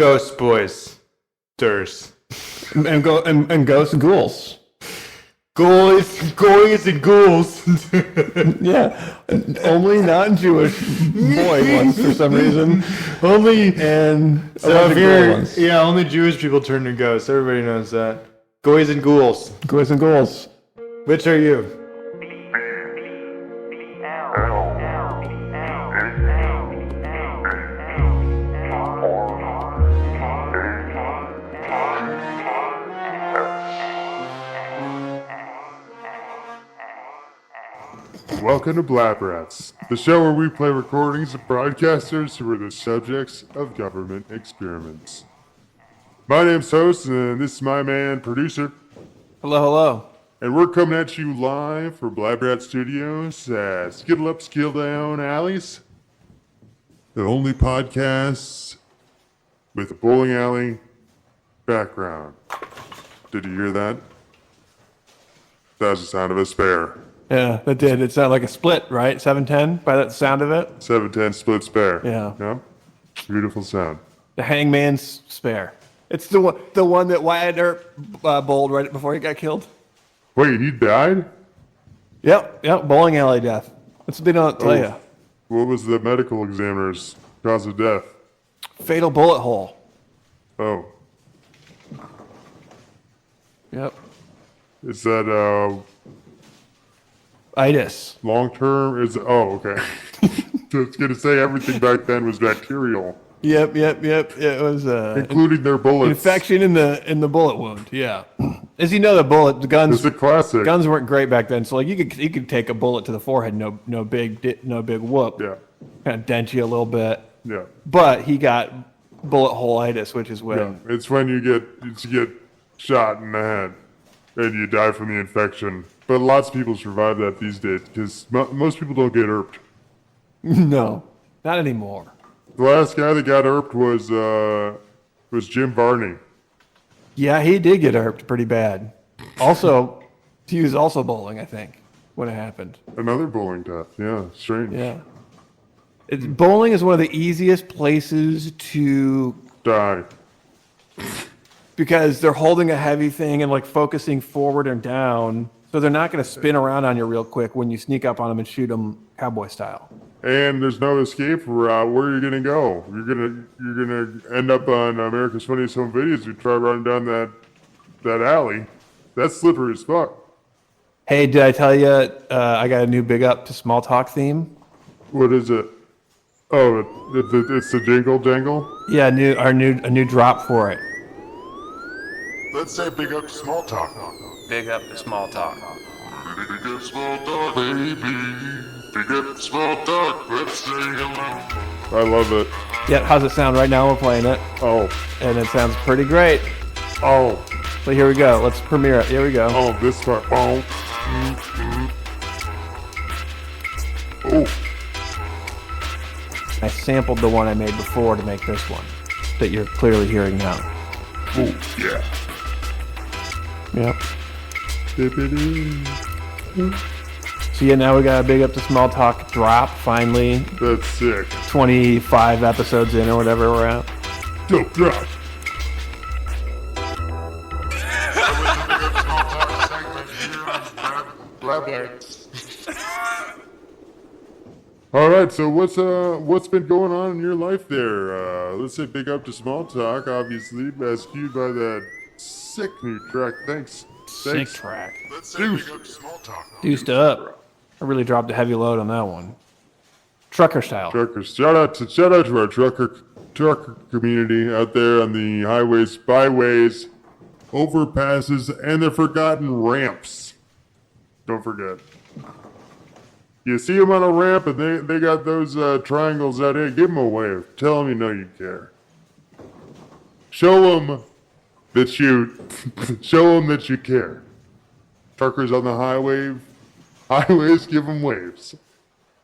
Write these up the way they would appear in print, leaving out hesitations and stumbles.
Ghost boys. Durs. And ghosts and ghouls. Goys and ghouls. Yeah. Only non-Jewish boy ones for some reason. Only ghoul ones. Yeah, only Jewish people turn to ghosts. Everybody knows that. Goys and ghouls. Goys and ghouls. Which are you? Welcome to Blab Rats, the show where we play recordings of broadcasters who are the subjects of government experiments. My name's Host, and this is my man, producer. Hello. And we're coming at you live from Blab Rat Studios at Skittle Up, Skill Down Alleys. The only podcast with a bowling alley background. Did you hear that? That was the sound of a spare. Yeah, that did. It sounded like a split, right? 710 by that sound of it. 710 split spare. Yeah. Beautiful sound. The hangman's spare. It's the one that Wyatt Earp bowled right before he got killed. Wait, he died? Yep, bowling alley death. That's what they don't tell you. What was the medical examiner's cause of death? Fatal bullet hole. Oh. Yep. Is that Itis. long term? Okay. I was going to say everything back then was bacterial. Yep. It was including their bullets. Infection in the bullet wound. Yeah. As you know, the guns. It's a classic. Guns weren't great back then, so like you could take a bullet to the forehead, no big whoop. Yeah. Kind of dent you a little bit. Yeah. But he got bullet hole-itis, which is when. Yeah. It's when you get shot in the head and you die from the infection. But lots of people survive that these days because most people don't get herped. No, not anymore. The last guy that got herped was Jim Varney. Yeah, he did get herped pretty bad. Also, he was also bowling, I think, when it happened. Another bowling death. Yeah, strange. Yeah. Bowling is one of the easiest places to Die. Because they're holding a heavy thing and like focusing forward and down, so they're not going to spin around on you real quick when you sneak up on them and shoot them cowboy style. And there's no escape route. Where are you gonna go? You're gonna end up on America's Funniest Home Videos. You try running down that alley. That's slippery as fuck. Hey, did I tell you I got a new big up to small talk theme? What is it? Oh, it's the jingle jangle. Yeah, a new drop for it. Let's say big up to small talk. Big up to small talk. Big up small talk, baby. Big up small talk. Let's say hello. I love it. Yeah, how's it sound right now? We're playing it. Oh. And it sounds pretty great. Oh. So here we go. Let's premiere it. Here we go. Oh, this part. Oh. Oh. I sampled the one I made before to make this one that you're clearly hearing now. Oh, yeah. Yep. So yeah, now we got a big up to small talk drop finally. That's sick. 25 episodes in or whatever we're at. Dope drop. All right, so what's been going on in your life there? Let's say big up to small talk, obviously, as cued by that sick new track. Thanks. Sick track. Let's say big up to small talk. Deuced up. I really dropped a heavy load on that one. Trucker style. Truckers. Shout out to our trucker community out there on the highways, byways, overpasses, and the forgotten ramps. Don't forget. You see them on a ramp and they got those triangles out here, give them a wave. Tell them you know you care. Show them that you care. Truckers on the highways, give them waves.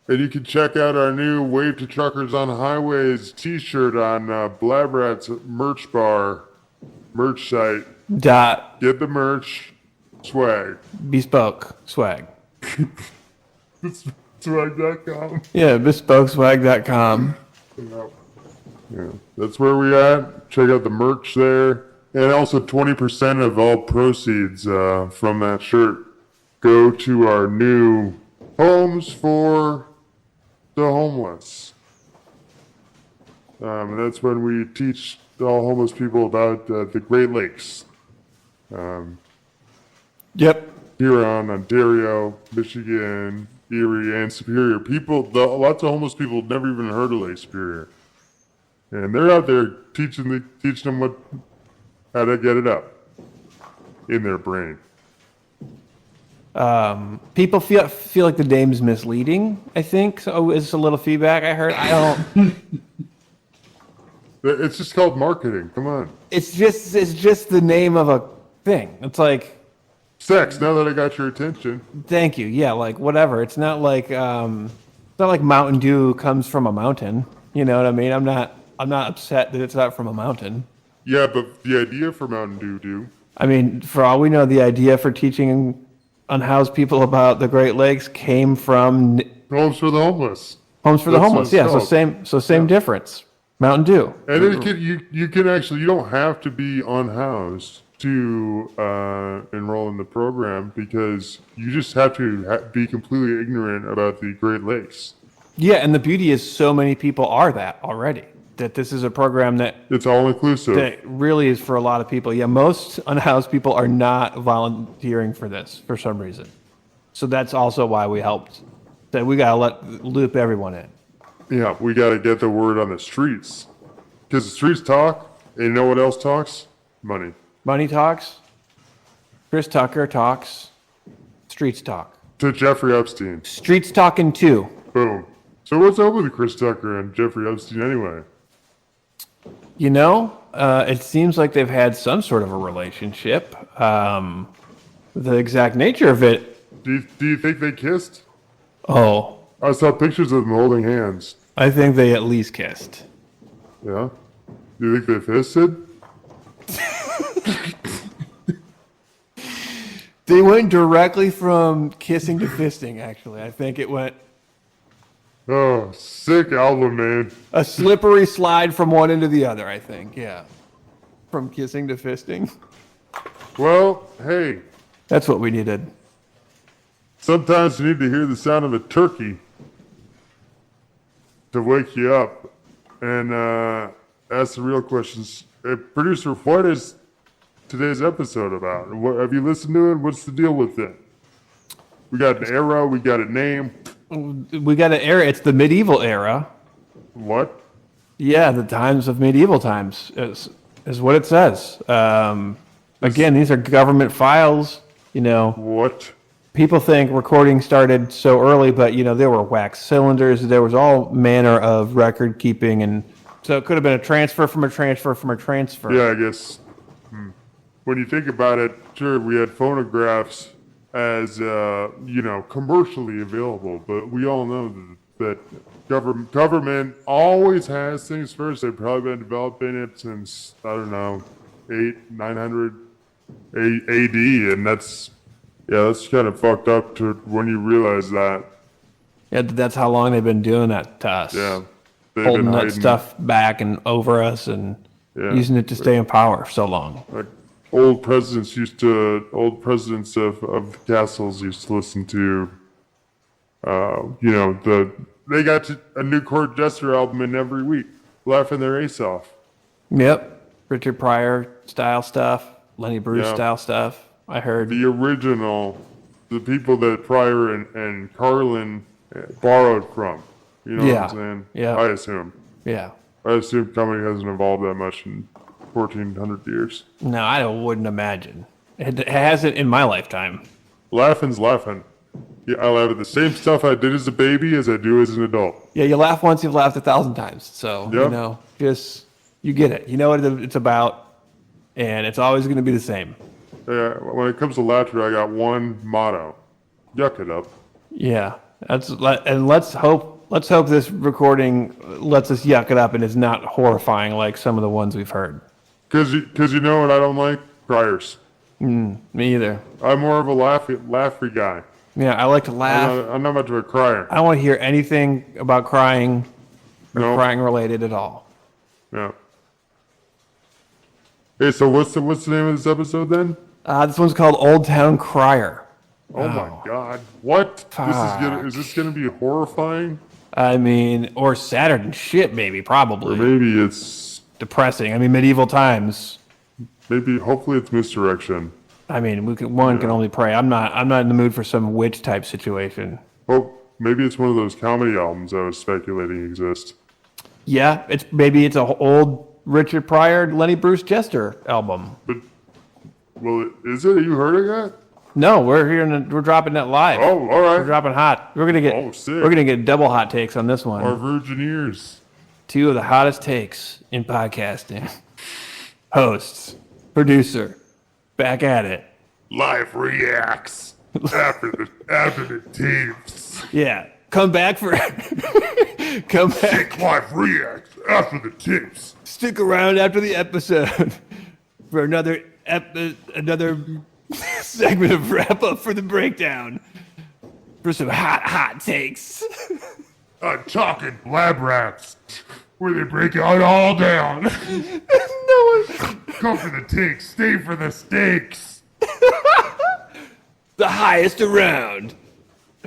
And you can check out our new Wave to Truckers on Highways t-shirt on Blab Rats merch site. Get the merch. Swag. Bespoke swag. Swag.com. Yeah, bespokeswag.com. Yeah, that's where we at. Check out the merch there. And also 20% of all proceeds from that shirt go to our new Homes for the Homeless. And that's when we teach all homeless people about the Great Lakes. Yep. Huron, Ontario, Michigan, Erie, and Superior. Lots of homeless people have never even heard of Lake Superior. And they're out there teaching them how to get it up in their brain. People feel like the name's misleading, I think. So it's a little feedback I heard. I don't. It's just called marketing. Come on. It's just the name of a thing. It's like, Sex, now that I got your attention. thank you. Yeah, like whatever. It's not like Mountain Dew comes from a mountain. You know what I mean? I'm not upset that it's not from a mountain. Yeah, but the idea for Mountain Dew. I mean, for all we know, the idea for teaching unhoused people about the Great Lakes came from Homes for the Homeless. Homes for the That's Homeless. what Yeah, it's so same difference. Mountain Dew. And you can actually, you don't have to be unhoused to enroll in the program because you just have to be completely ignorant about the Great Lakes. Yeah, and the beauty is so many people are that already. That this is a program that It's all inclusive. really is for a lot of people. Yeah, most unhoused people are not volunteering for this for some reason. So that's also why we helped. That we gotta loop everyone in. Yeah, we got to get the word on the streets. Because the streets talk, and you know what else talks? Money. Money talks. Chris Tucker talks. Streets talk. To Jeffrey Epstein. Streets talking too. Boom. So what's up with Chris Tucker and Jeffrey Epstein anyway? You know, it seems like they've had some sort of a relationship. The exact nature of it. Do you think they kissed? Oh, I saw pictures of them holding hands. I think they at least kissed. Yeah? Do you think they fisted? They went directly from kissing to fisting, actually. I think it went Oh, sick album, man. a slippery slide from one end to the other, I think. Yeah. From kissing to fisting. Well, hey, That's what we needed. sometimes you need to hear the sound of a turkey to wake you up and ask the real questions. Hey, producer, what is today's episode about? What, have you listened to it? What's the deal with it? We got an era, we got a name. We got an era. It's the medieval era. What? Yeah, the times of medieval times is what it says. Again, these are government files. You know, What? people think recording started so early, but you know there were wax cylinders. There was all manner of record keeping, and so it could have been a transfer from a transfer from a transfer. Yeah, I guess. When you think about it, sure, we had phonographs as, commercially available, but we all know that government always has things first. They've probably been developing it since, I don't know, 900 AD, and that's kind of fucked up to when you realize that. Yeah, that's how long they've been doing that to us. Yeah. They've Holding been that hiding. stuff back and over us and Yeah. using it to stay in power so long. Like old presidents of castles used to listen to, they got a new Court Jester album in every week, laughing their ace off. Yep. Richard Pryor style stuff, Lenny Bruce Yeah. style stuff. I heard. The original, the people that Pryor and Carlin borrowed from. You know Yeah. what I'm saying? Yeah. I assume. Yeah. I assume comedy hasn't evolved that much in 1,400 years. No, I wouldn't imagine. It hasn't in my lifetime. Laughing's laughing. Yeah, I laugh at the same stuff I did as a baby as I do as an adult. Yeah, you laugh once, you've laughed 1,000 times. So, Yep. you get it. You know what it's about, and it's always going to be the same. Yeah, when it comes to laughter, I got one motto: yuck it up. Yeah. And let's hope this recording lets us yuck it up and is not horrifying like some of the ones we've heard. Cause you know what I don't like? Criers. Me either. I'm more of a laughy guy. Yeah, I like to laugh. I'm not much of a crier. I don't want to hear anything about crying or No. crying related at all. Yeah. Hey, so what's the name of this episode then? This one's called Old Town Criere. Oh my God! What? Is this gonna be horrifying? I mean, or sadder than shit, maybe, probably. Or maybe it's Depressing. I mean, medieval times. hopefully it's misdirection. I mean, one can only pray. I'm not in the mood for some witch type situation. Oh, maybe it's one of those comedy albums I was speculating exist. Yeah, it's an old Richard Pryor, Lenny Bruce Jester album. But, well, is it? You heard of that? No, we're dropping that live. Oh, all right. We're dropping hot. We're gonna get double hot takes on this one. Our virgin ears. 2 of the hottest takes in podcasting. Hosts, producer, back at it. Live reacts after the tapes. Yeah, come back. Live reacts after the tapes. Stick around after the episode for another segment of wrap up for the breakdown for some hot takes. I'm talking Blab Rats, where they break it all down. Come for the takes, stay for the stakes. The highest around.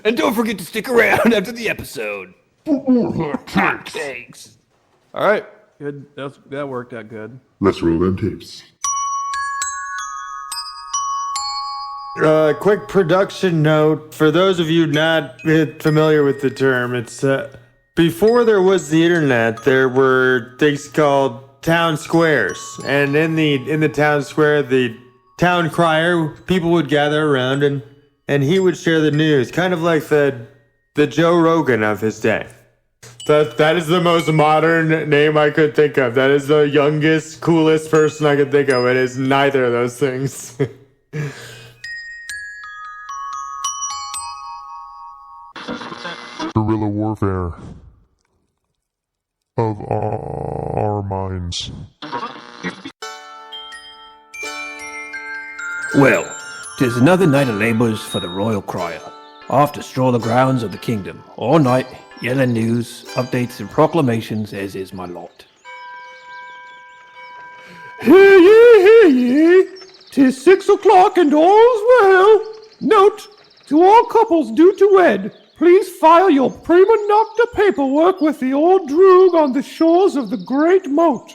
And don't forget to stick around after the episode. Hot takes. All right, good. That worked out good. Let's roll them tapes. Quick production note for those of you not familiar with the term. It's before there was the internet, there were things called town squares, and in the town square, the town crier, people would gather around and he would share the news, kind of like the Joe Rogan of his day. That is the most modern name I could think of. That is the youngest, coolest person I could think of. It is neither of those things. Guerrilla warfare of our minds. Well, 'tis another night of labours for the royal crier. Off to stroll the grounds of the kingdom. All night, yelling news, updates, and proclamations, as is my lot. Hear ye, 'tis 6 o'clock and all's well. Note, to all couples due to wed, please file your prima nocta paperwork with the old droog on the shores of the Great Moat.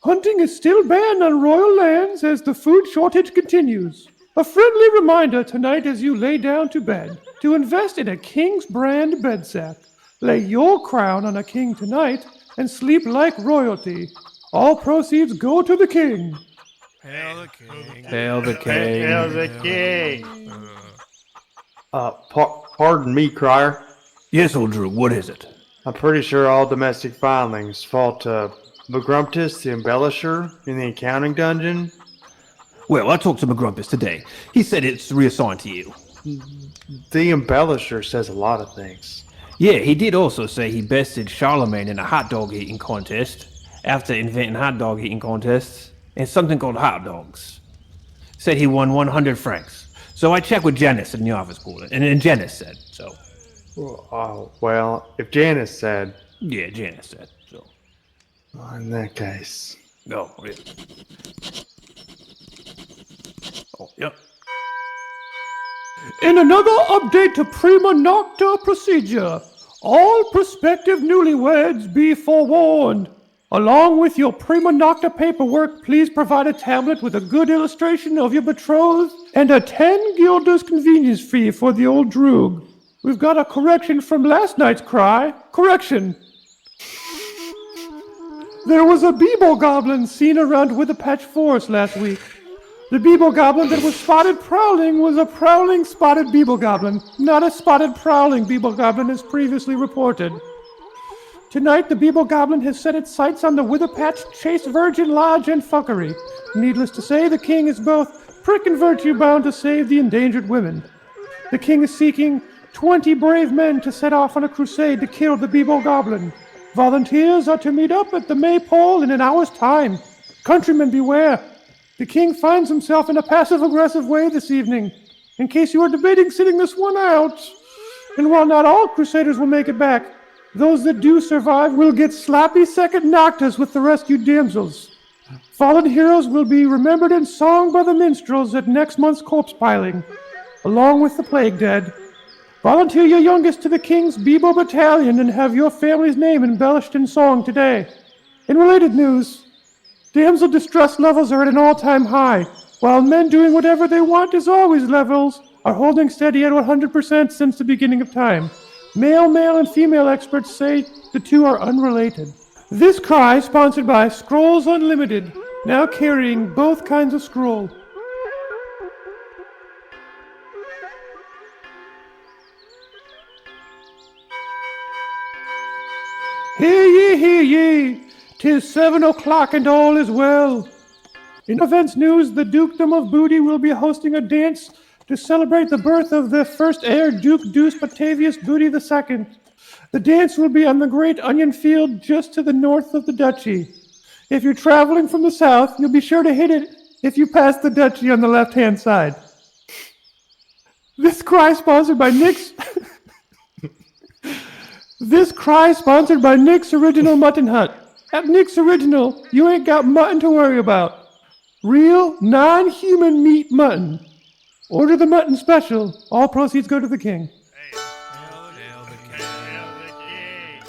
Hunting is still banned on royal lands as the food shortage continues. A friendly reminder tonight as you lay down to bed to invest in a King's brand bed sack. Lay your crown on a king tonight and sleep like royalty. All proceeds go to the king. Hail the king. Hail the king. Hail the king. Pardon me, Crier. Yes, old Drew, what is it? I'm pretty sure all domestic filings fall to McGrumptus, the embellisher, in the accounting dungeon. Well, I talked to McGrumpus today. He said it's reassigned to you. The embellisher says a lot of things. Yeah, he did also say he bested Charlemagne in a hot dog eating contest after inventing hot dog eating contests and something called hot dogs. Said he won 100 francs. So I checked with Janice in the office pool, and then Janice said so. Well, if Janice said... Yeah, Janice said so. Oh, in that case... Oh, yeah. Oh, yep. In another update to prima nocta procedure, all prospective newlyweds be forewarned. Along with your prima nocta paperwork, please provide a tablet with a good illustration of your betrothed and a 10 guilders convenience fee for the old droog. We've got a correction from last night's cry. Correction. There was a Bebo-goblin seen around Witherpatch Forest last week. The Bebo-goblin that was spotted prowling was a prowling spotted Bebo-goblin, not a spotted prowling Bebo-goblin as previously reported. Tonight, the Bebo-goblin has set its sights on the Witherpatch Chase Virgin Lodge and Fuckery. Needless to say, the king is both prick and virtue bound to save the endangered women. The king is seeking 20 brave men to set off on a crusade to kill the Bebo-goblin. Volunteers are to meet up at the Maypole in an hour's time. Countrymen, beware. The king finds himself in a passive-aggressive way this evening, in case you are debating sitting this one out. And while not all crusaders will make it back, Those that do survive will get sloppy second noctas with the rescued damsels. Fallen heroes will be remembered in song by the minstrels at next month's corpse piling, along with the plague dead. Volunteer your youngest to the King's Bebo Battalion and have your family's name embellished in song today. In related news, damsel distress levels are at an all-time high, while men doing whatever they want as always levels are holding steady at 100% since the beginning of time. Male, and female experts say the two are unrelated. This cry sponsored by Scrolls Unlimited, now carrying both kinds of scroll. Hear ye, 'tis 7 o'clock and all is well. In events news, the Dukedom of Booty will be hosting a dance to celebrate the birth of the first heir, Duke Deuce Batavius Booty II. The dance will be on the Great Onion Field just to the north of the duchy. If you're traveling from the south, you'll be sure to hit it if you pass the duchy on the left-hand side. This cry sponsored by Nick's Original Mutton Hut. At Nick's Original, you ain't got mutton to worry about. Real, non-human meat mutton. Order the mutton special. All proceeds go to the king. Hail the king.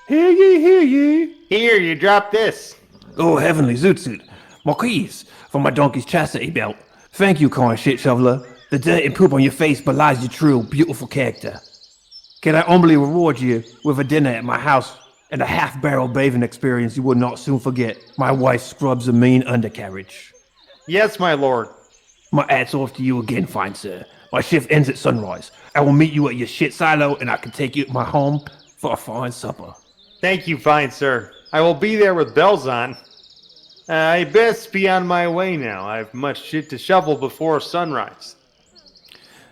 Hear ye. Here, you drop this. Oh, heavenly zoot, my keys for my donkey's chastity belt. Thank you, kind shit shoveler. The dirt and poop on your face belies your true, beautiful character. Can I humbly reward you with a dinner at my house and a half-barrel bathing experience you will not soon forget? My wife scrubs a mean undercarriage. Yes, my lord. My hat's off to you again, fine sir. My shift ends at sunrise. I will meet you at your shit silo and I can take you to my home for a fine supper. Thank you, fine sir. I will be there with bells on. I best be on my way now. I've much shit to shovel before sunrise.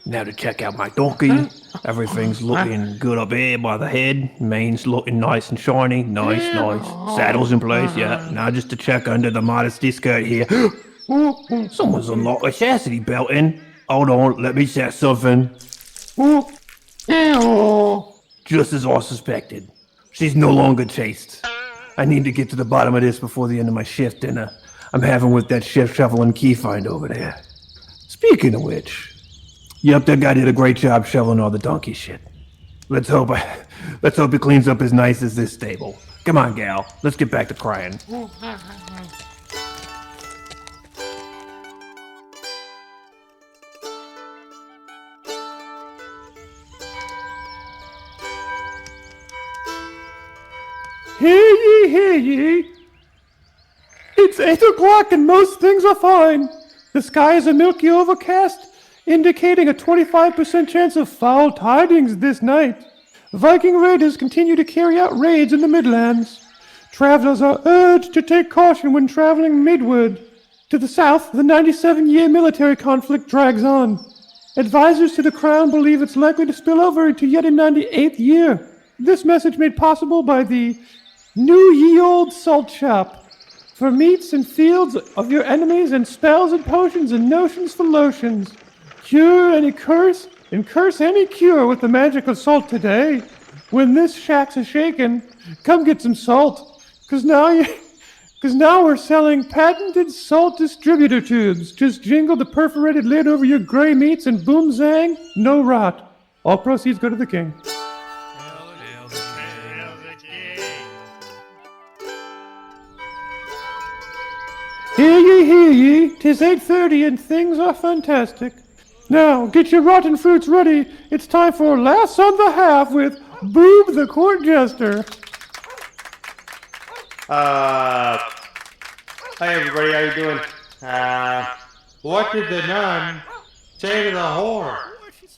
Now to check out my donkey. Everything's looking good up here by the head. Mane's looking nice and shiny. Nice. Saddle's in place, yeah. Now just to check under the modesty skirt here. Someone's unlocked a chastity belt in. Hold on, let me check something. Just as I suspected. She's no longer chaste. I need to get to the bottom of this before the end of my shift dinner I'm having with that shift shoveling key find over there. Speaking of which, yep, that guy did a great job shoveling all the donkey shit. Let's hope he cleans up as nice as this stable. Come on, gal, let's get back to crying. Hear ye. It's 8 o'clock and most things are fine. The sky is a milky overcast, indicating a 25% chance of foul tidings this night. Viking raiders continue to carry out raids in the Midlands. Travelers are urged to take caution when traveling midward. To the south, the 97-year military conflict drags on. Advisors to the crown believe it's likely to spill over into yet a 98th year. This message made possible by the New Ye Old Salt Shop. For meats and fields of your enemies and spells and potions and notions for lotions. Cure any curse and curse any cure with the magic of salt today. When this shack's a-shakin', come get some salt. Cause now we're selling patented salt distributor tubes. Just jingle the perforated lid over your gray meats and boom zang, no rot. All proceeds go to the king. Hear ye, 'tis 8:30 and things are fantastic. Now, get your rotten fruits ready. It's time for Laughs on the Half with Boob the Court Jester. Hi everybody, how you doing? What did the nun say to the whore?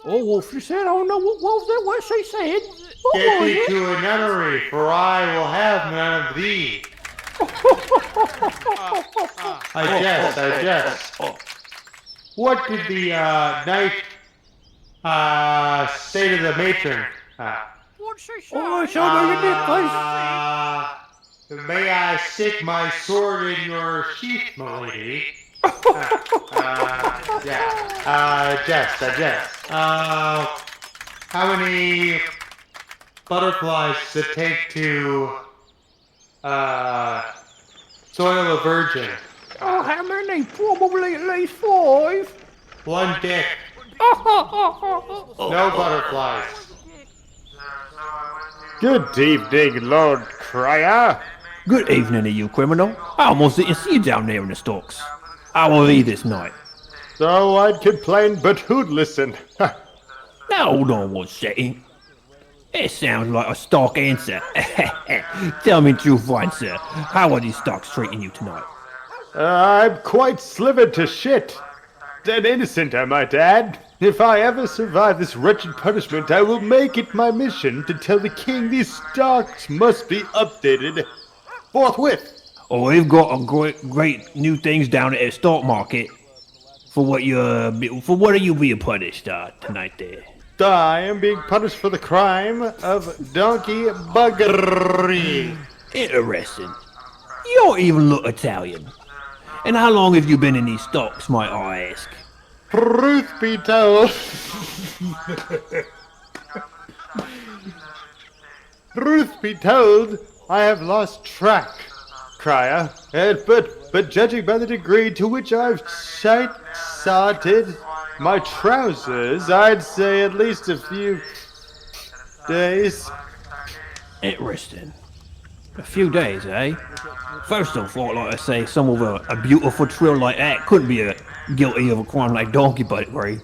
Oh, well, she said, I don't know, what was that, what she said? Get thee to a nunnery, for I will have none of thee. I jest. What did the knight say to the matron? What'd she say? Oh, show me your dick, please. May I stick my sword in your sheath, my lady? Jess. How many butterflies does it take to, soil a virgin? Oh, how many? Probably at least 5. One dick. No butterflies. Good evening, Lord Criere. Good evening to you, criminal. I almost didn't see you down there in the stocks. How are you this night? So I'd complain, but who'd listen? Now hold on one second. It sounds like a stock answer. Tell me truth, fine sir. How are these stocks treating you tonight? I'm quite slivered to shit. And innocent, I might add. If I ever survive this wretched punishment, I will make it my mission to tell the king these stocks must be updated forthwith. Oh, we've got a great new things down at the stock market. For what are you being punished tonight there? I am being punished for the crime of donkey buggery. Interesting. You don't even look Italian. And how long have you been in these stocks, might I ask? Truth be told, I have lost track, Criere. But judging by the degree to which I've sorted my trousers, I'd say at least a few days. Interesting. A few days, eh? First of all, like I say, someone with a beautiful trill like that couldn't be guilty of a crime like donkey buggery.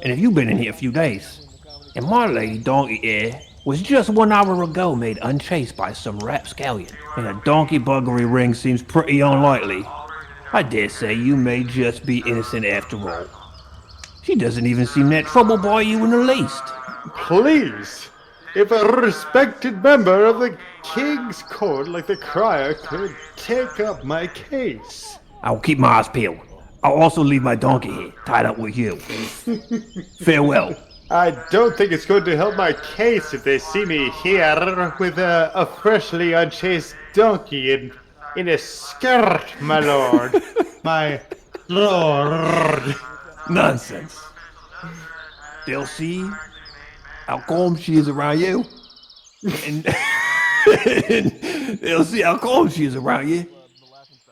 And if you've been in here a few days, and my lady donkey here was just 1 hour ago made unchaste by some rapscallion, and a donkey buggery ring seems pretty unlikely, I dare say you may just be innocent after all. She doesn't even seem that troubled by you in the least. Please, if a respected member of the king's court like the Criere could take up my case. I'll keep my eyes peeled. I'll also leave my donkey here, tied up with you. Farewell. I don't think it's going to help my case if they see me here with a freshly unchased donkey in a skirt, my lord. My lord. Nonsense. They'll see how calm she is around you. And they'll see how calm she is around you.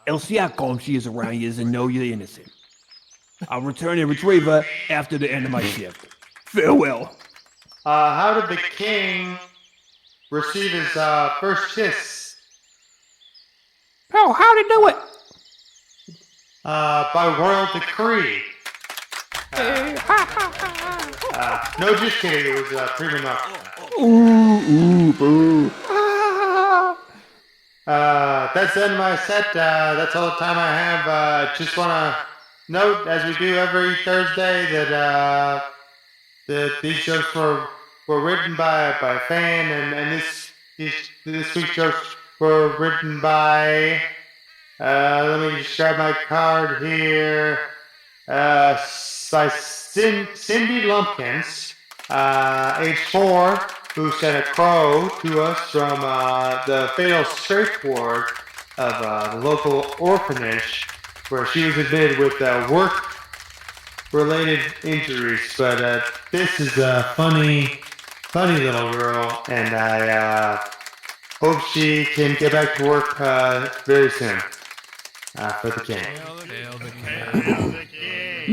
They'll see how calm she is around you and know you're innocent. I'll return and retrieve her after the end of my shift. Farewell. How did the king receive his, first kiss? Oh, how'd he do it? By royal decree. No, just kidding, it was, prima nocta. Ooh, boo. That's the end of my set. That's all the time I have. Just want to note, as we do every Thursday, that these jokes were written by a fan, and this week's jokes were written by. Let me just grab my card here. By Cindy Lumpkins, age 4. Who sent a crow to us from the fatal search ward of the local orphanage, where she was admitted with work-related injuries. But this is a funny little girl, and I hope she can get back to work very soon for the king.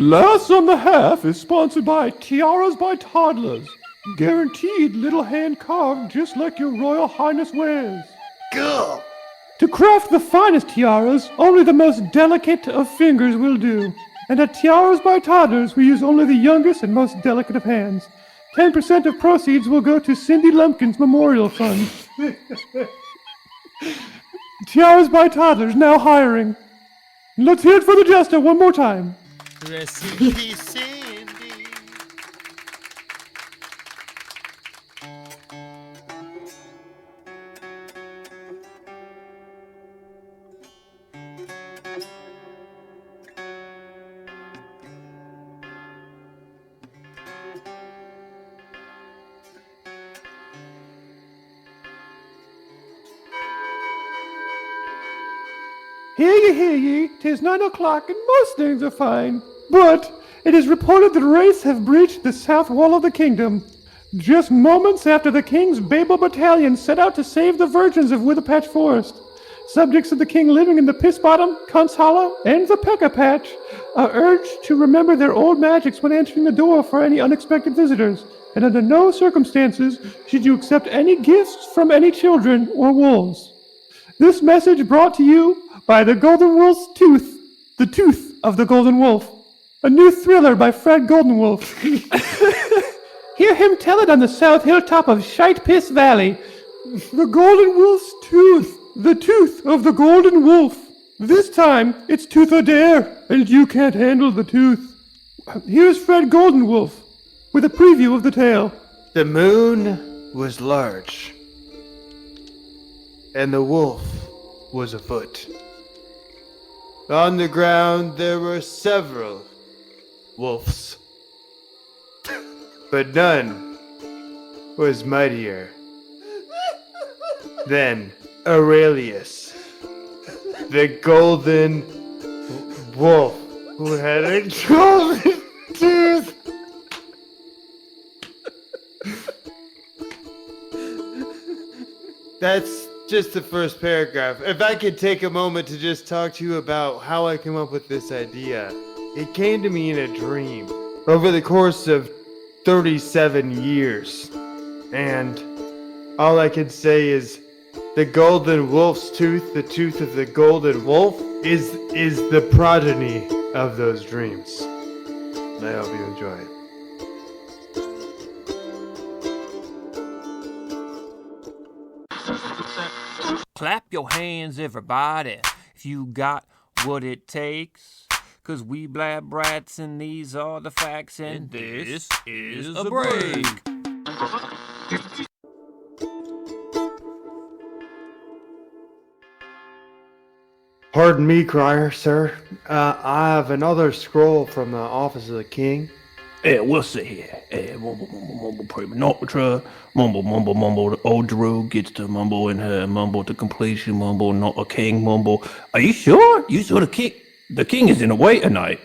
Last on the Half is sponsored by Tiaras by Toddlers. Guaranteed little hand carved just like your Royal Highness wears. Go! To craft the finest tiaras, only the most delicate of fingers will do. And at Tiaras by Toddlers, we use only the youngest and most delicate of hands. 10% of proceeds will go to Cindy Lumpkin's Memorial Fund. Tiaras by Toddlers now hiring. Let's hear it for the jester one more time. Rest in peace, Cindy. Hear ye, 'tis 9 o'clock and most things are fine. But it is reported that wraiths have breached the south wall of the kingdom. Just moments after the king's Bebo battalion set out to save the virgins of Witherpatch Forest. Subjects of the king living in the Piss Bottom, Cunt's Hollow, and the Pekka Patch are urged to remember their old magics when answering the door for any unexpected visitors, and under no circumstances should you accept any gifts from any children or wolves. This message brought to you by the Golden Wolf's Tooth, The Tooth of the Golden Wolf, a new thriller by Fred Goldenwolf. Hear him tell it on the south hilltop of Shite Piss Valley. The Golden Wolf's Tooth, the Tooth of the Golden Wolf. This time, it's Tooth or Dare, and you can't handle the tooth. Here's Fred Goldenwolf with a preview of the tale. The moon was large, and the wolf was afoot. On the ground there were several wolves, but none was mightier than Aurelius, the golden wolf, who had a golden tooth. That's just the first paragraph. If I could take a moment to just talk to you about how I came up with this idea. It came to me in a dream over the course of 37 years. And all I can say is the golden wolf's tooth, the tooth of the golden wolf, is the progeny of those dreams. I hope you enjoy it. Clap your hands, everybody, if you got what it takes. 'Cause we blab rats and these are the facts, and this is a break. Pardon me, Criere, sir. I have another scroll from the office of the king. We'll see here. Mumble, mumble, mumble, prima noctra. Mumble, mumble, mumble. The old druid gets to mumble in her. Mumble to completion. Mumble, not a king. Mumble. Are you sure? You saw the king? The king is in away tonight.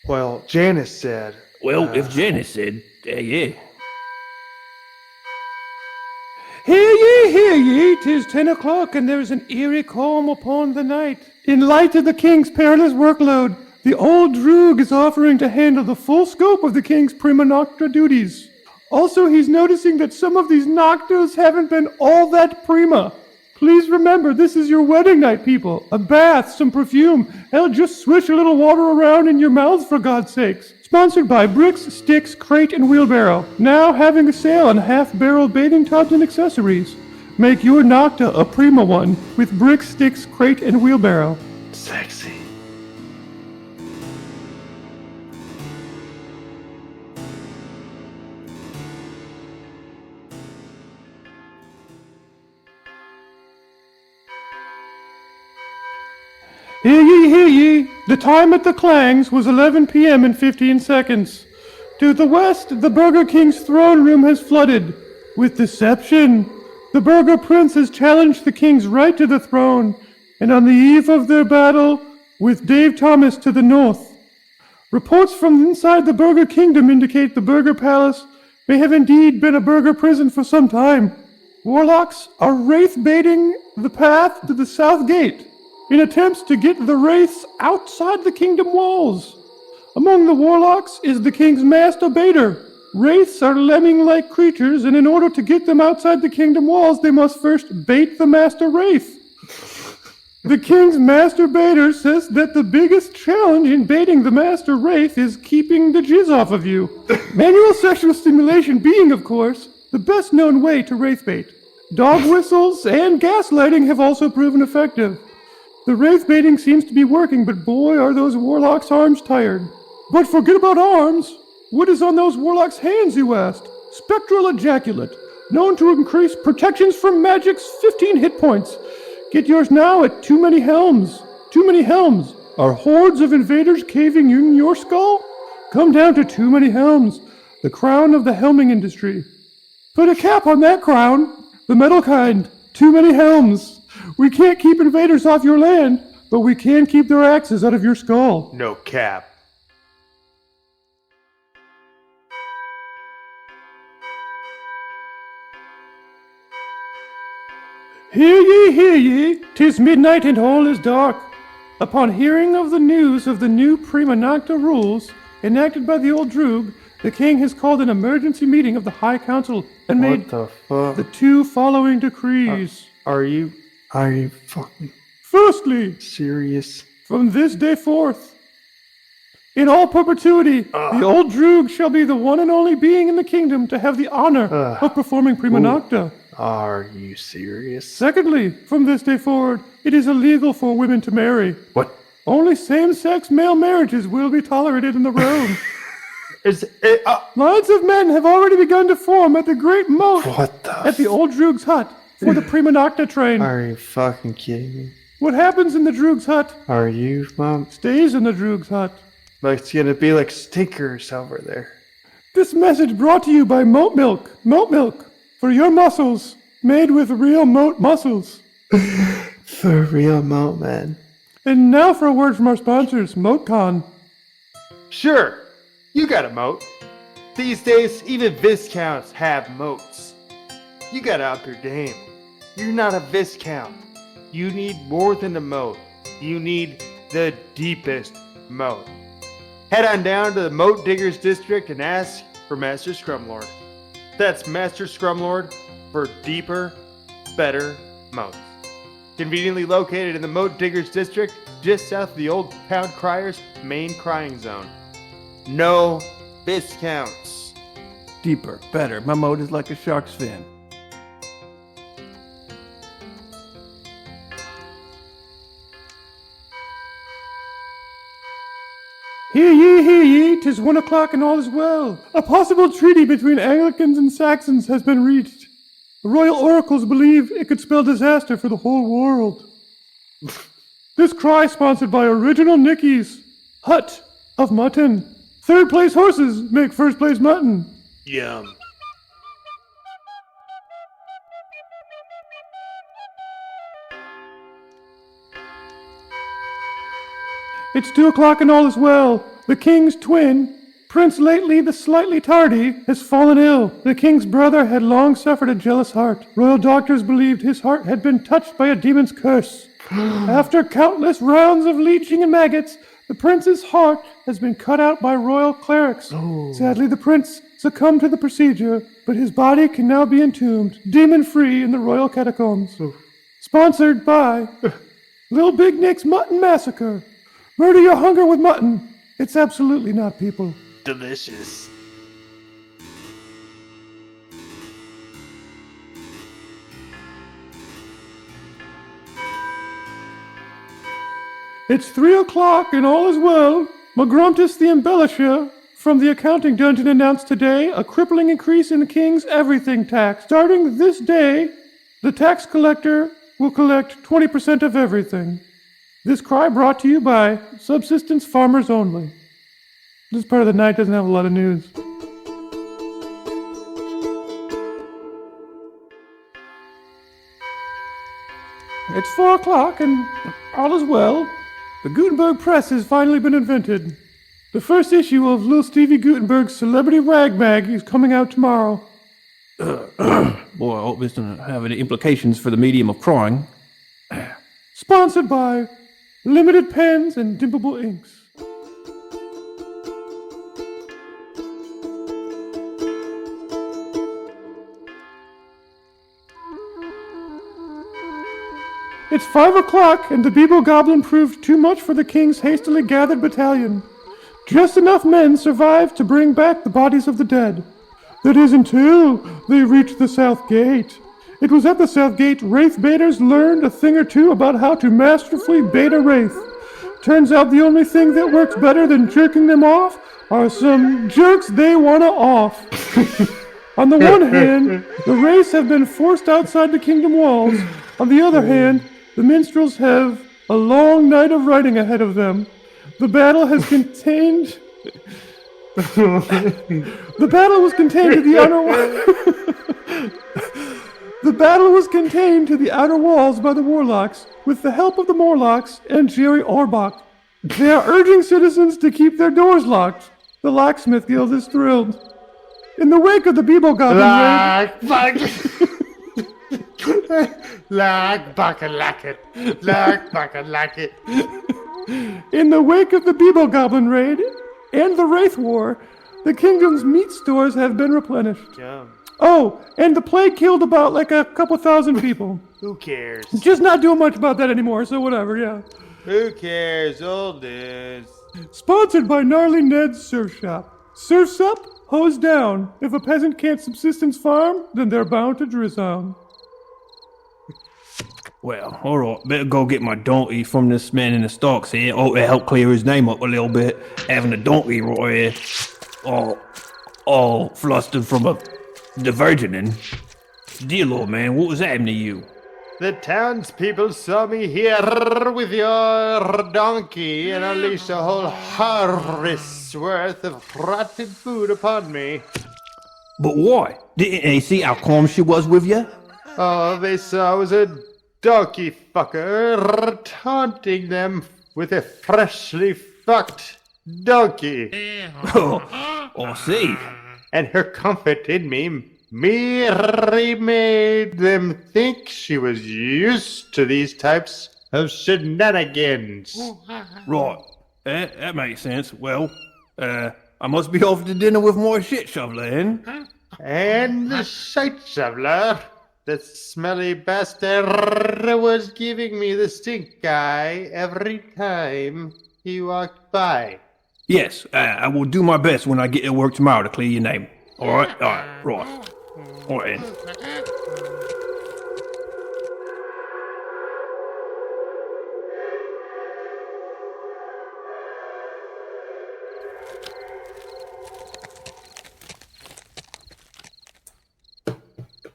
Well, Janice said. Well, if Janice said, yeah. Hear ye, 'tis 10 o'clock, and there is an eerie calm upon the night. In light of the king's perilous workload, the old Droog is offering to handle the full scope of the king's prima nocta duties. Also, he's noticing that some of these noctas haven't been all that prima. Please remember, this is your wedding night, people. A bath, some perfume. Hell, just swish a little water around in your mouths, for God's sakes. Sponsored by Bricks, Sticks, Crate, and Wheelbarrow. Now having a sale on half-barrel bathing tubs and accessories. Make your nocta a prima one with Bricks, Sticks, Crate, and Wheelbarrow. Sexy. Hear ye, the time at the Clangs was 11 p.m. and 15 seconds. To the west, the Burger King's throne room has flooded. With deception, the Burger Prince has challenged the king's right to the throne, and on the eve of their battle, with Dave Thomas to the north. Reports from inside the Burger Kingdom indicate the Burger Palace may have indeed been a burger prison for some time. Warlocks are wraith-baiting the path to the south gate in attempts to get the wraiths outside the kingdom walls. Among the warlocks is the king's master baiter. Wraiths are lemming-like creatures, and in order to get them outside the kingdom walls, they must first bait the master wraith. The king's master baiter says that the biggest challenge in baiting the master wraith is keeping the jizz off of you. Manual sexual stimulation being, of course, the best-known way to wraith bait. Dog whistles and gaslighting have also proven effective. The wraith baiting seems to be working, but boy, are those warlocks' arms tired. But forget about arms. What is on those warlocks' hands, you asked? Spectral ejaculate, known to increase protections from magic's 15 hit points. Get yours now at Too Many Helms. Too Many Helms. Are hordes of invaders caving in your skull? Come down to Too Many Helms, the crown of the helming industry. Put a cap on that crown, the metal kind. Too Many Helms. We can't keep invaders off your land. but we can keep their axes out of your skull. No cap. Hear ye, 'tis midnight and all is dark. Upon hearing of the news of the new prima nocta rules enacted by the old Droog, the king has called an emergency meeting of the High Council and made the fuck? the two following decrees. Are you fucking Firstly, serious? from this day forth, in all perpetuity, the old Droog shall be the one and only being in the kingdom to have the honor of performing prima nocta. Are you serious? Secondly, from this day forward, it is illegal for women to marry. What? Only same-sex male marriages will be tolerated in the realm. Lines of men have already begun to form at the great moat at the old Droog's hut for the prima nocta train. Are you fucking kidding me? What happens in the Droog's hut Are you, Mom? stays in the Droog's hut. Like it's gonna be like stinkers over there. This message brought to you by Moat Milk. Moat Milk, for your muscles, made with real moat muscles. For real, Moat Man. And now for a word from our sponsors, MoatCon. Sure, you got a moat. These days, even Viscounts have moats. You gotta up your game. You're not a Viscount. You need more than a moat. You need the deepest moat. Head on down to the Moat Diggers District and ask for Master Scrumlord. That's Master Scrumlord for deeper, better moats. Conveniently located in the Moat Diggers District, just south of the old town Crier's main crying zone. No discounts. Deeper, better. My moat is like a shark's fin. Hear ye, 'tis 1 o'clock and all is well. A possible treaty between Anglicans and Saxons has been reached. The royal oracles believe it could spell disaster for the whole world. This cry sponsored by Original Nicky's Hut of Mutton. Third place horses make first place mutton. Yum. It's 2 o'clock and all is well. The king's twin, Prince Lately the Slightly Tardy, has fallen ill. The king's brother had long suffered a jealous heart. Royal doctors believed his heart had been touched by a demon's curse. After countless rounds of leeching and maggots, the prince's heart has been cut out by royal clerics. Sadly, the prince succumbed to the procedure, but his body can now be entombed, demon-free in the royal catacombs. Sponsored by Lil Big Nick's Mutton Massacre. Murder your hunger with mutton. It's absolutely not people. Delicious. It's 3 o'clock and all is well. Magruntus the Embellisher from the accounting dungeon announced today a crippling increase in the king's everything tax. Starting this day, the tax collector will collect 20% of everything. This cry brought to you by Subsistence Farmers Only. This part of the night doesn't have a lot of news. It's 4 o'clock and all is well. The Gutenberg Press has finally been invented. The first issue of Lil Stevie Gutenberg's Celebrity Rag Mag is coming out tomorrow. Boy, I hope this doesn't have any implications for the medium of crying. Sponsored by Limited Pens and Dimpable Inks. It's 5 o'clock, and the Bebo-goblin proved too much for the king's hastily gathered battalion. Just enough men survived to bring back the bodies of the dead. That is until they reached the South Gate. It was at the South Gate Wraith baiters learned a thing or two about how to masterfully bait a wraith. Turns out the only thing that works better than jerking them off are some jerks they wanna off. On the one hand, the wraiths have been forced outside the kingdom walls. On the other hand, the minstrels have a long night of writing ahead of them. The battle was contained to the The battle was contained to the outer walls by the warlocks, with the help of the Morlocks and Jerry Orbach. They are urging citizens to keep their doors locked. The Locksmith Guild is thrilled. In the wake of the Bebo-goblin raid... In the wake of the Bebo-goblin raid and the Wraith War, the kingdom's meat stores have been replenished. Oh, and the plague killed about like a couple thousand people. Who cares? Just not doing much about that anymore, so whatever, yeah. Who cares? Olde. Sponsored by Gnarly Ned's Surf Shop. Surf's up, hose down. If a peasant can't subsistence farm, then they're bound to drizzle. Well, alright, better go get my donkey from this man in the stocks here. Oh, to help clear his name up a little bit. Having a donkey right here, all flustered from the virgining. Dear Lord, man, what was happening to you? The townspeople saw me here with your donkey and unleashed a whole harvest's worth of rotten food upon me. But why? Didn't they see how calm she was with you? Oh, they saw I was a donkey fucker taunting them with a freshly fucked donkey. Oh, I see. And her comfort in me merely made them think she was used to these types of shenanigans. Right, that makes sense. Well, I must be off to dinner with my shit shoveler, then. And the shite shoveler, the smelly bastard, was giving me the stink eye every time he walked by. Yes, I will do my best when I get to work tomorrow to clear your name. Alright, right. Alright.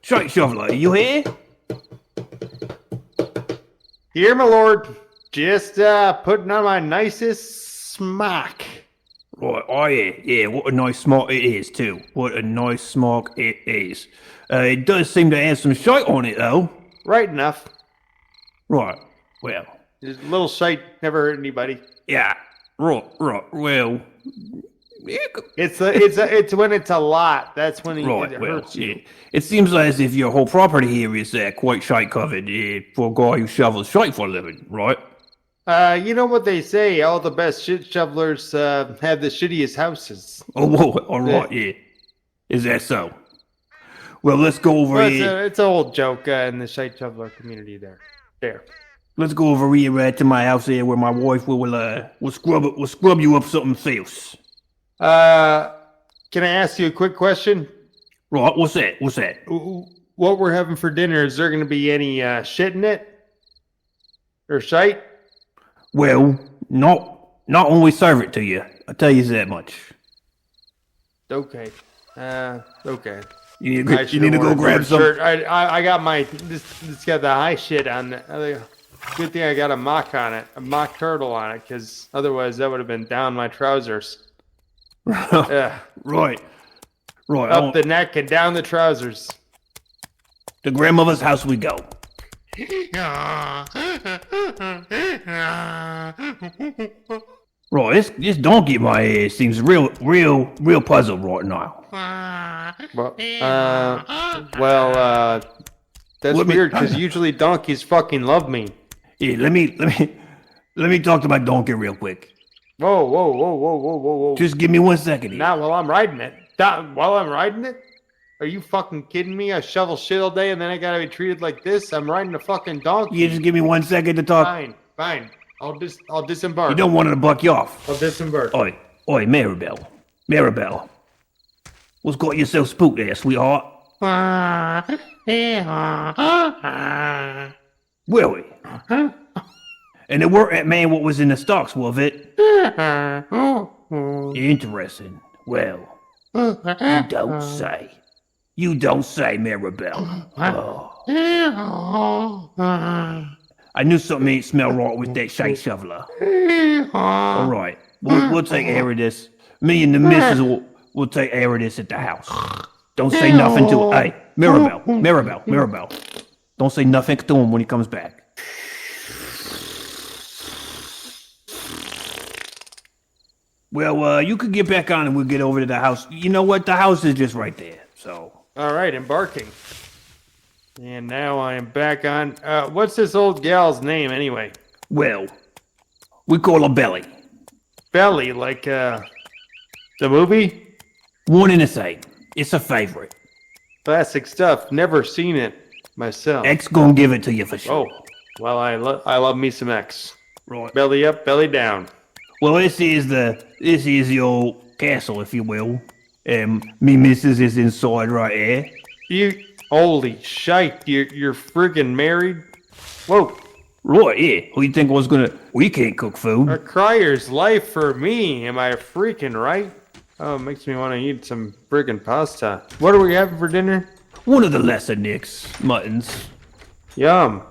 Shite shoveler, you here? Here, my lord. Just putting on my nicest smock. Right, oh yeah, what a nice smock it is too. What a nice smock it is. It does seem to have some shite on it though. Right enough. Right, well. Just a little shite never hurt anybody. Yeah, right, well. It's when it's a lot. That's when it hurts you. Yeah. It seems as if your whole property here is quite shite covered for a guy who shovels shite for a living, right? You know what they say, all the best shit shovelers have the shittiest houses. Oh, whoa, all right, yeah. Is that so? Well, let's go over here. It's an old joke in the shite shoveler community there. Let's go over here to my house here where my wife will scrub you up something else. Can I ask you a quick question? Right, what's that? What we're having for dinner, is there going to be any shit in it? Or shite? Well, not when we serve it to you. I'll tell you that much. Okay. Okay. You need to go grab some. I got this got the high shit on it. Good thing I got a mock on it, a mock turtle on it, because otherwise that would have been down my trousers. Yeah. Right. Up the neck and down the trousers. To grandmother's house we go. Right, this donkey in my ear seems real puzzled right now. That's weird because usually donkeys fucking love me. Yeah, let me talk to my donkey real quick. Whoa. Just give me 1 second here. Not while I'm riding it. While I'm riding it? Are you fucking kidding me? I shovel shit all day and then I gotta be treated like this? I'm riding a fucking donkey. You just give me 1 second to talk. Fine. I'll disembark. You don't want to buck you off. I'll disembark. Oi, Maribel. What's got you so spooked there, sweetheart? Willie. And it weren't that man what was in the stocks, was it? Interesting. Well, you don't say, Maribel. Oh. I knew something ain't smell right with that shite shoveler. All right, we'll take care of this. Me and the missus will take care of this at the house. Don't say nothing to her. Hey, Mirabelle. Don't say nothing to him when he comes back. Well, you could get back on and we'll get over to the house. You know what? The house is just right there, so. All right, embarking. And now I am back on. What's this old gal's name anyway? Well, we call her Belly. Belly, like the movie? One in the same. It's a favorite. Classic stuff. Never seen it myself. X gonna give it to you for sure. Oh, well, I love me some X. Right. Belly up, belly down. Well, this is the old castle, if you will. Me missus is inside right here. You, holy shite! You're friggin' married. Whoa. Right, yeah. Who you think was gonna... We can't cook food. A crier's life for me. Am I freaking right? Oh, it makes me want to eat some friggin' pasta. What are we having for dinner? One of the lesser nicks, muttons. Yum.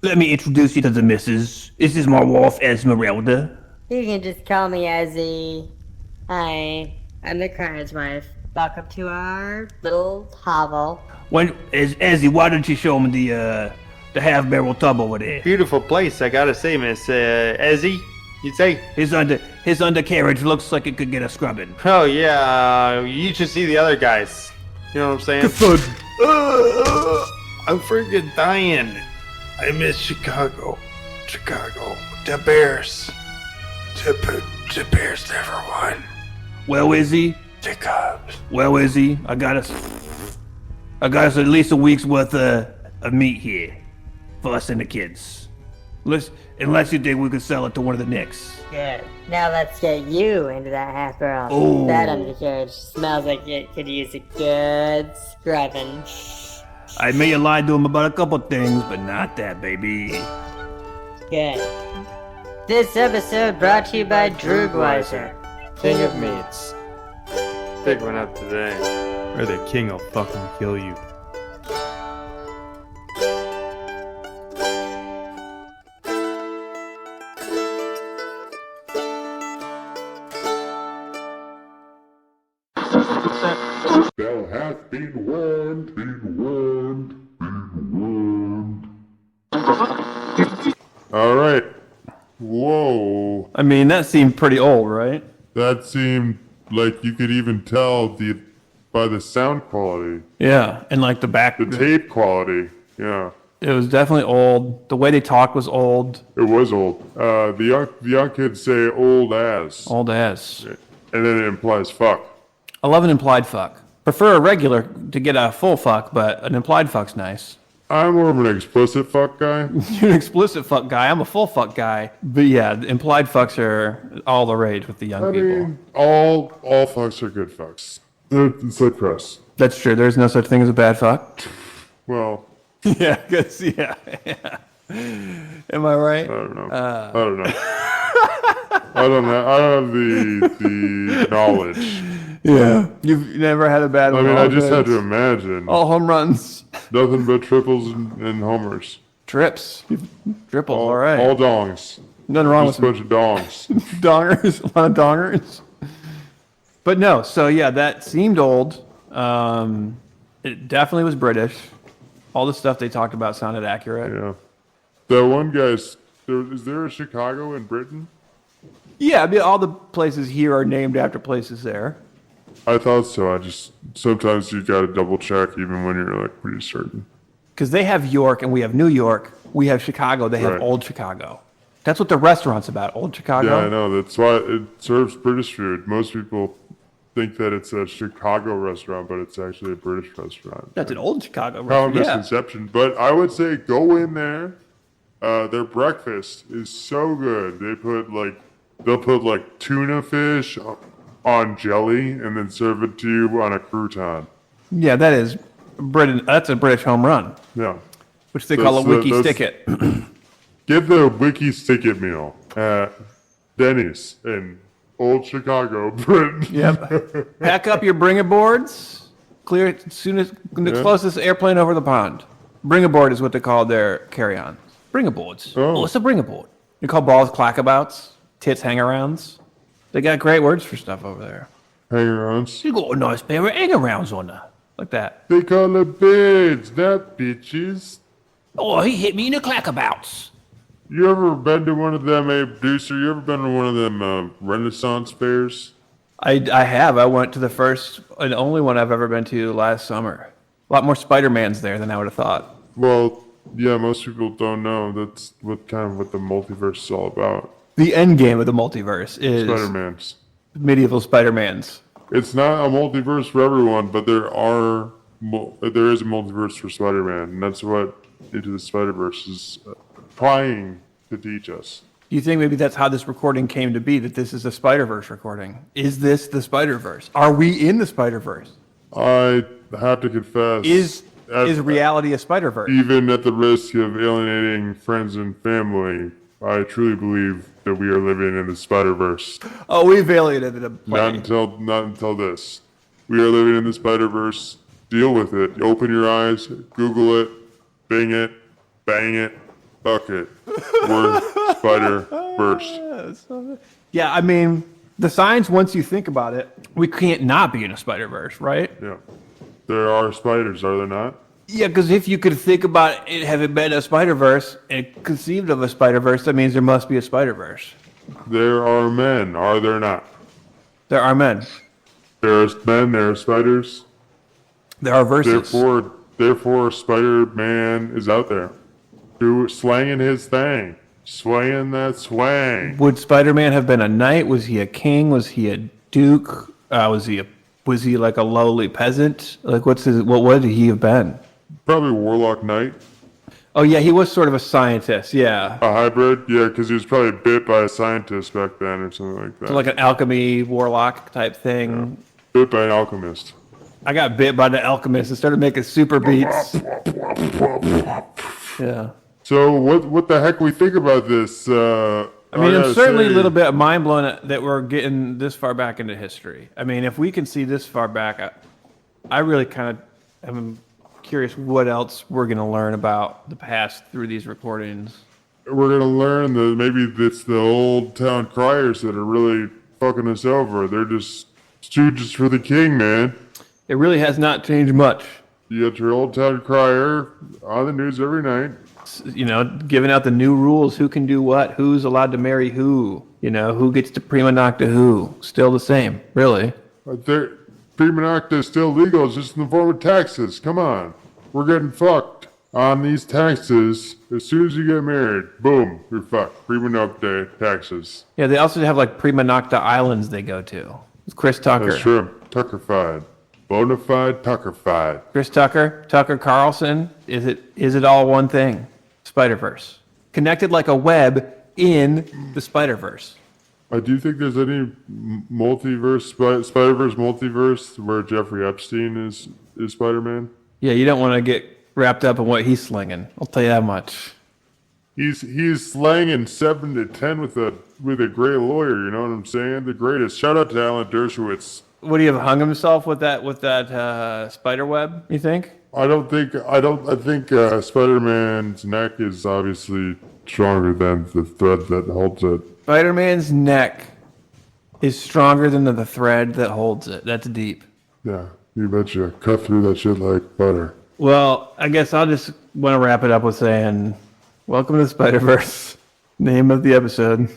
Let me introduce you to the missus. This is my wife, Esmeralda. You can just call me Ezzy. Hi, I'm the crier's wife. Welcome to our little hovel. Ezzy, why don't you show him the half-barrel tub over there? Beautiful place, I gotta say, Miss Ezzy. You'd say? His undercarriage looks like it could get a scrubbing. Oh yeah, you should see the other guys. You know what I'm saying? I'm freaking dying. I miss Chicago. The Bears. The Bears never won. Well, Izzy. The Cubs. Well, Izzy, I got us at least a week's worth of meat here for us and the kids. Unless you think we could sell it to one of the Knicks. Good. Now let's get you into that half barrel. Oh. That undercarriage smells like it could use a good scrubbing. I may have lied to him about a couple things, but not that, baby. Good. This episode brought to you by Drugweiser. King of meats. Pick one up today, or the king will fucking kill you. Thou hast been warned, been warned. All right. Whoa. I mean, that seemed pretty old, right? That seemed like you could even tell by the sound quality, Yeah, and like the back, the tape quality. Yeah, it was definitely old. The way they talked was old. it was old. The young kids say old as, Old as. and then it implies fuck. I love an implied fuck. Prefer a regular to get a full fuck, but an implied fuck's nice. I'm more of an explicit fuck guy. You're an explicit fuck guy. I'm a full fuck guy. But yeah, the implied fucks are all the rage with the young I people. mean, all fucks are good fucks. It's like press. That's true. There's no such thing as a bad fuck. Well, Yeah, cause yeah. Am I right? I don't know. I don't know. I don't have the knowledge. Yeah. You've never had a bad I one. mean, all I just had hits. to imagine. All home runs. Nothing but triples and homers. Trips. Triples, all right. All dongs. Nothing wrong Just with a bunch of dongs. dongers, a lot of dongers. But no, so yeah, that seemed old. It definitely was British. All the stuff they talked about sounded accurate. Yeah. That one guy's. Is there a Chicago in Britain? Yeah, I mean, all the places here are named after places there. I thought so. Sometimes you gotta double check even when you're like pretty certain. Because they have York and we have New York. We have Chicago. They have Right. Old Chicago. That's what the restaurant's about, Old Chicago. Yeah, I know. That's why it serves British food. Most people think that it's a Chicago restaurant, but it's actually a British restaurant. That's an Old Chicago Common restaurant. Yeah. misconception. But I would say go in there. Their breakfast is so good. They'll put like tuna fish on jelly and then serve it to you on a crouton. Yeah, that is Britain. That's a British home run, Yeah. which they call a That's- wiki that's- stick it. Get the Wiki Stick It meal at Denny's in Old Chicago, Britain. Yep. Pack up your bringer boards. Clear it soon as the closest airplane over the pond. Bringer board is what they call their carry-on. Bringer boards. Oh. What's a bringer board? You call balls clackabouts, tits hang-arounds. They got great words for stuff over there. Hang-arounds. You got a nice pair of hang-arounds on her. like that. They call it beds, not bitches. Oh, he hit me in the clackabouts. You ever been to one of them, producer? You ever been to one of them Renaissance fairs? I have. I went to the first and only one I've ever been to last summer. A lot more Spider-Mans there than I would have thought. Well, yeah, most people don't know. That's what the multiverse is all about. The end game of the multiverse is Spider-Mans. medieval Spider-Mans. It's not a multiverse for everyone, but there is a multiverse for Spider-Man, and that's what Into the Spider-Verse is trying to teach us. Do you think maybe that's how this recording came to be, that this is a Spider-Verse recording? Is this the Spider-Verse? Are we in the Spider-Verse? I have to confess... Is reality a Spider-Verse? Even at the risk of alienating friends and family, I truly believe that we are living in the Spider-Verse. Oh, we've alienated a Not until this. We are living in the Spider-Verse. Deal with it. Open your eyes, Google it, Bing it, bang it, fuck it. We're Spider-Verse. Yeah, I mean, the science, once you think about it, we can't not be in a Spider-Verse, right? Yeah. There are spiders, are there not? Yeah, because if you could think about it having been a Spider-Verse and conceived of a Spider-Verse, that means there must be a Spider-Verse. There are men, are there not? There are men. There are men, there are spiders. There are verses. Therefore, Spider-Man is out there. Slanging his thing. Swaying that swang. Would Spider-Man have been a knight? Was he a king? Was he a duke? Was he like a lowly peasant? Like what would he have been? Probably Warlock Knight. Oh yeah, he was sort of a scientist, yeah. A hybrid? Yeah, because he was probably bit by a scientist back then or something like that. So like an alchemy warlock type thing. Yeah. Bit by an alchemist. I got bit by the alchemist and started making super beats. Yeah. So what the heck we think about this? I mean, I'm certainly a little bit mind blown that we're getting this far back into history. I mean, if we can see this far back, I really kind of am curious what else we're going to learn about the past through these recordings. We're going to learn that maybe it's the old town criers that are really fucking us over. They're just stooges for the king, man. It really has not changed much. You got your old town crier on the news every night. You know, giving out the new rules, who can do what, who's allowed to marry who, you know, who gets to prima nocta who. Still the same, really. But prima nocta is still legal, it's just in the form of taxes. Come on. We're getting fucked on these taxes. As soon as you get married, boom, you're fucked. Prima nocta taxes. Yeah, they also have like prima nocta islands they go to. It's Chris Tucker. That's true. Tuckerfied. Bonafide Tuckerfied. Chris Tucker, Tucker Carlson. Is it all one thing? Spider-Verse. Connected like a web in the Spider-Verse. Do you think there's any multiverse, Spider-Verse multiverse where Jeffrey Epstein is Spider-Man? Yeah, you don't want to get wrapped up in what he's slinging. I'll tell you that much. He's slanging 7 to 10 with a great lawyer. You know what I'm saying? The greatest. Shout out to Alan Dershowitz. Would he have hung himself with that spider web? You think? I think Spider-Man's neck is obviously stronger than the thread that holds it. Spider-Man's neck is stronger than the thread that holds it. That's deep. Yeah, you betcha. Cut through that shit like butter. Well, I guess I'll just want to wrap it up with saying, welcome to the Spider-Verse. Name of the episode.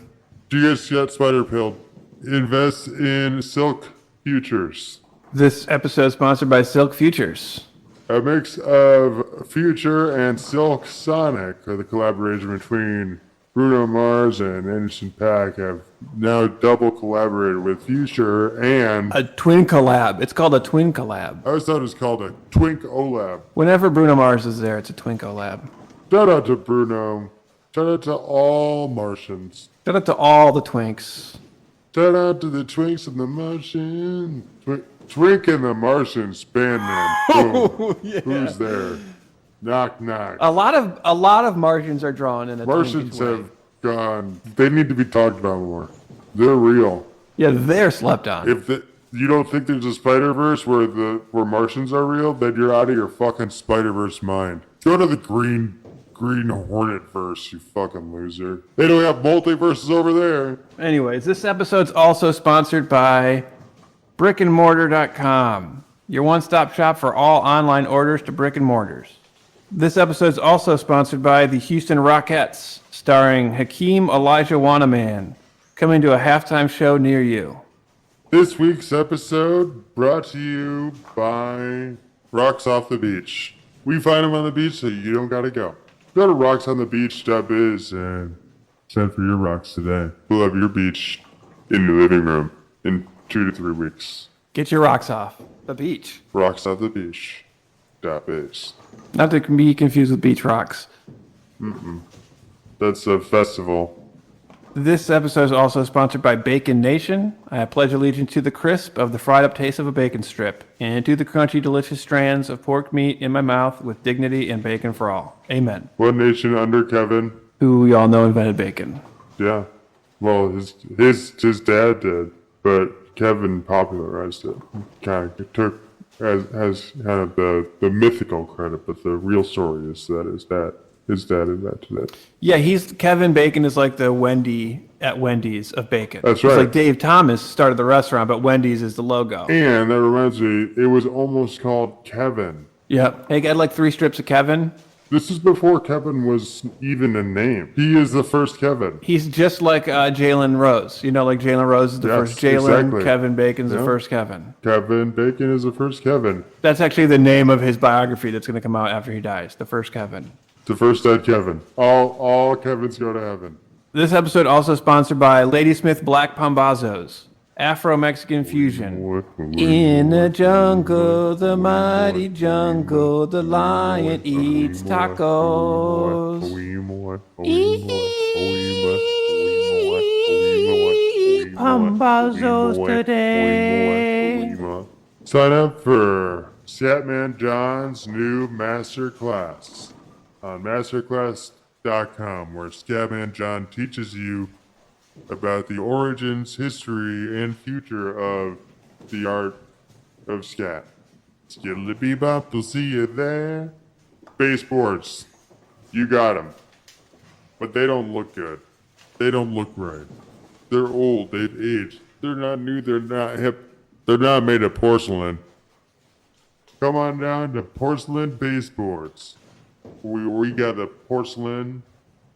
Do you guys got spider-pilled? Invest in Silk Futures. This episode is sponsored by Silk Futures. A mix of Future and Silk Sonic, the collaboration between Bruno Mars and Anderson .Paak, have now double collaborated with Future and... A twin collab. It's called a twin collab. I always thought it was called a Twink Olab. Whenever Bruno Mars is there, it's a twin collab. Shout out to Bruno. Shout out to all Martians. Shout out to all the twinks. Shout out to the Twinks and the Martians. Twink and the Martians Bandman. Oh, yeah. Who's there? Knock, knock. A lot of Martians are drawn in a Martians Twinkies way. have gone. They need to be talked about more. They're real. Yeah, they're slept on. If you don't think there's a Spider-Verse where Martians are real, then you're out of your fucking Spider-Verse mind. Go to the Green Hornet verse, you fucking loser. They don't have multiverses over there. Anyways, this episode's also sponsored by brickandmortar.com. your one-stop shop for all online orders to brick and mortars. This episode is also sponsored by the Houston Rockettes, starring Hakeem Elijah Wanaman, coming to a halftime show near you. This week's episode brought to you by Rocks Off the Beach. We find them on the beach so you don't gotta go. Go to rocksonthebeach.biz and send for your rocks today. We'll have your beach in your living room in 2 to 3 weeks. Get your rocks off the beach. Rocksonthebeach.biz. Not to be confused with beach rocks. That's a festival. This episode is also sponsored by Bacon Nation. I pledge allegiance to the crisp of the fried up taste of a bacon strip and to the crunchy, delicious strands of pork meat in my mouth with dignity and bacon for all. Amen. One nation under Kevin. Who we all know invented bacon. Yeah. Well, his dad did, but Kevin popularized it. Kind of took has kind of the mythical credit, but the real story is that his dad invented it. Yeah, Kevin Bacon is like the Wendy at Wendy's of bacon. That's right. It's like Dave Thomas started the restaurant, but Wendy's is the logo. And that reminds me, it was almost called Kevin. Yep. Hey, get like 3 strips of Kevin. This is before Kevin was even a name. He is the first Kevin. He's just like Jalen Rose. You know, like Jalen Rose is the first Jalen. Exactly. Kevin Bacon's the first Kevin. Kevin Bacon is the first Kevin. That's actually the name of his biography that's going to come out after he dies. The first Kevin. The first dead Kevin. All Kevins go to heaven. This episode also sponsored by Ladysmith Black Pambazos. Afro-Mexican fusion. In the jungle, the mighty jungle, the lion eats tacos. Pambazos today. Sign up for Scatman John's new master class on masterclass.com, where Scatman John teaches you about the origins, history, and future of the art of scat. Skiddly bebop, we'll see you there. Baseboards, you got them. But they don't look good. They don't look right. They're old, they've aged. They're not new, they're not hip. They're not made of porcelain. Come on down to Porcelain Baseboards. We got the porcelain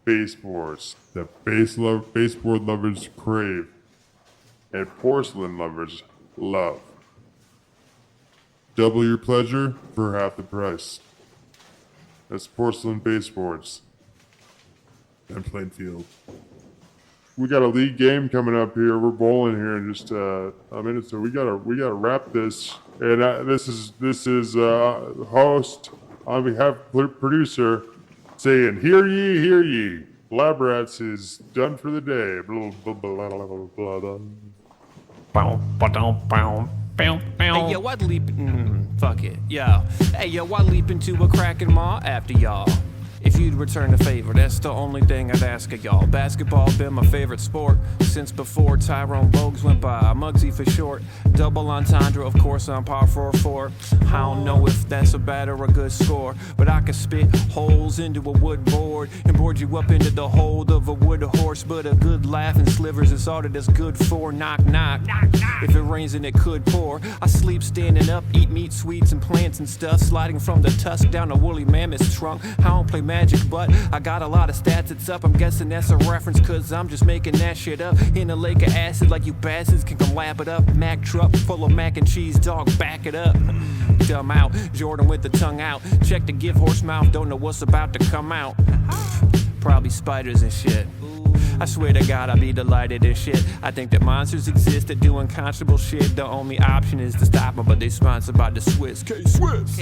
baseboards that baseboard lovers crave and porcelain lovers love. Double your pleasure for half the price. That's Porcelain Baseboards in Plainfield. We got a league game coming up here. We're bowling here in just a minute, so we gotta wrap this. And this is host on behalf of producer saying, "Hear ye, hear ye. Blab Rats is done for the day." Blah, blah, blah, blah, blah, blah. Hey, yo, I'd leap... fuck it, yo. Hey, yo, I'd leap into a cracking maw after y'all. If you'd return the favor, that's the only thing I'd ask of y'all. Basketball been my favorite sport since before Tyrone Bogues went by. Muggsy for short. Double entendre, of course, I'm par 4-4. I don't know if that's a bad or a good score, but I can spit holes into a wood board and board you up into the hold of a wood horse. But a good laugh and slivers is all that it's good for. Knock, knock. If it rains and it could pour, I sleep standing up, eat meat, sweets, and plants and stuff, sliding from the tusk down a woolly mammoth's trunk. I don't play magic, but I got a lot of stats, it's up. I'm guessing that's a reference, cause I'm just making that shit up in a lake of acid like you bastards can come lap it up. Mac truck full of mac and cheese, dog, back it up. Dumb out, Jordan with the tongue out. Check the give horse mouth, don't know what's about to come out. Probably spiders and shit. I swear to God, I'll be delighted and shit. I think that monsters exist that do unconscionable shit. The only option is to stop them, but they sponsored by the Swiss. K-Swiss.